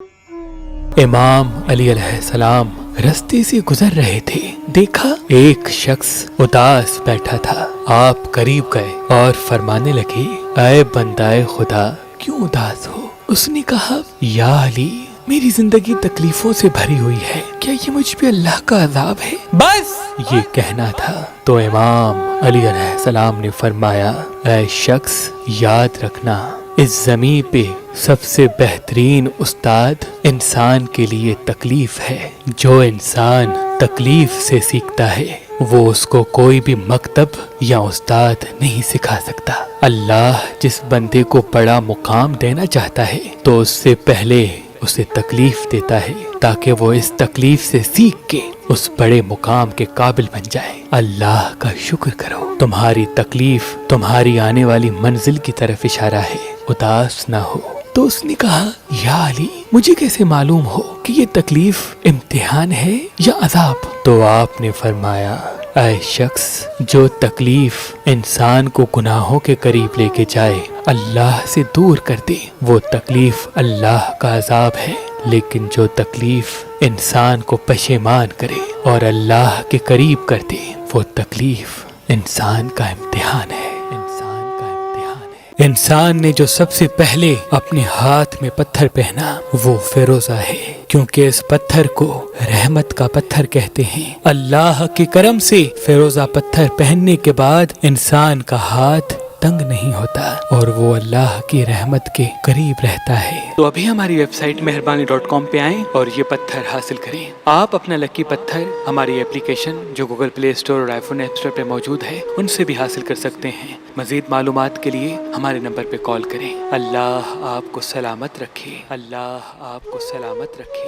इमाम अली अलैहिस्सलाम रास्ते से गुजर रहे थे। देखा एक शख्स उदास बैठा था। आप करीब गए और फरमाने लगे, ऐ बंदाए खुदा, क्यों उदास हो? उसने कहा, या अली, मेरी जिंदगी तकलीफों से भरी हुई है, क्या ये मुझ पे अल्लाह का अजाब है? बस ये कहना था तो इमाम अली अलैहिस्सलाम ने फरमाया, ऐ शख्स, याद रखना, इस ज़मीन पे सबसे बेहतरीन उस्ताद इंसान के लिए तकलीफ है। जो इंसान तकलीफ से सीखता है वो उसको कोई भी मकतब या उस्ताद नहीं सिखा सकता। अल्लाह जिस बंदे को बड़ा मुकाम देना चाहता है तो उससे पहले उसे तकलीफ देता है ताकि वो इस तकलीफ से सीख के उस बड़े मुकाम के काबिल बन जाए। अल्लाह का शुक्र करो, तुम्हारी तकलीफ तुम्हारी आने वाली मंजिल की तरफ इशारा है, उदास ना हो। तो उसने कहा, या अली, मुझे कैसे मालूम हो कि ये तकलीफ इम्तिहान है या अजाब? तो आपने फरमाया, ऐ शख्स, जो तकलीफ इंसान को गुनाहों के करीब लेके जाए, अल्लाह से दूर कर दे, वो तकलीफ अल्लाह का अजाब है। लेकिन जो तकलीफ इंसान को पशेमान करे और अल्लाह के करीब कर दे, वो तकलीफ इंसान का इम्तिहान है। इंसान ने जो सबसे पहले अपने हाथ में पत्थर पहना वो फिरोजा है, क्योंकि इस पत्थर को रहमत का पत्थर कहते हैं। अल्लाह के करम से फिरोजा पत्थर पहनने के बाद इंसान का हाथ तंग नहीं होता और वो अल्लाह की रहमत के करीब रहता है। तो अभी हमारी वेबसाइट मेहरबानी.com पे आएं और ये पत्थर हासिल करें। आप अपना लकी पत्थर हमारी एप्लीकेशन जो गूगल प्ले स्टोर और आईफोन ऐप स्टोर पे मौजूद है उनसे भी हासिल कर सकते हैं। मजीद मालूमात के लिए हमारे नंबर पे कॉल करें। अल्लाह आपको सलामत रखे, अल्लाह आपको सलामत रखे।